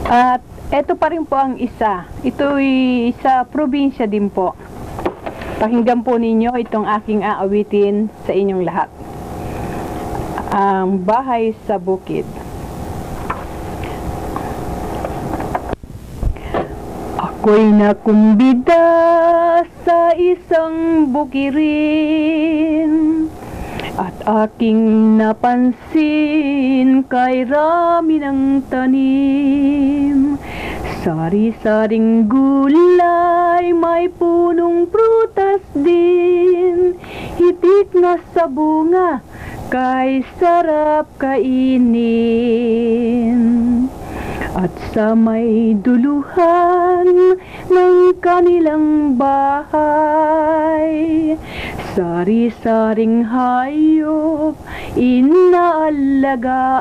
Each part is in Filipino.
At eto pa rin po ang isa. Ito'y sa probinsya din po. Pakinggan po ninyo itong aking aawitin sa inyong lahat. Ang bahay sa bukid. Ako'y nakumbida sa isang bukirin at aking napansin kay rami ng tanim. Sari-saring gulay, may punong prutas din, hitik na sa bunga, kay sarap kainin. At sa may duluhan ng kanilang bahay, sari-saring hayop inaalagaan,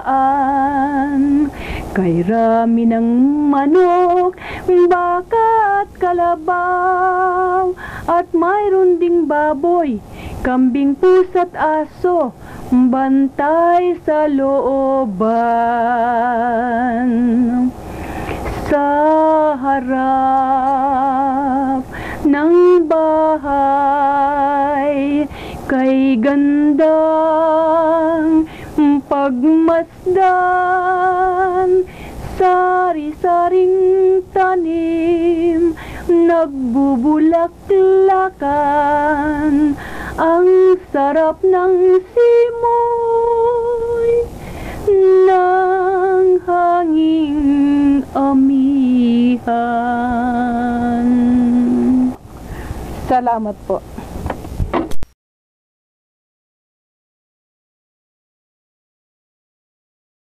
kay rami ng manok, baka at kalabaw, at mayroon ding baboy, kambing, pusa't aso, bantay sa looban. Sa harap ng bahay, kay gandang pagmasdan, sari-saring tanim, nagbubulaklakan, ang sarap ng simoy ng hanging amihan. Salamat po.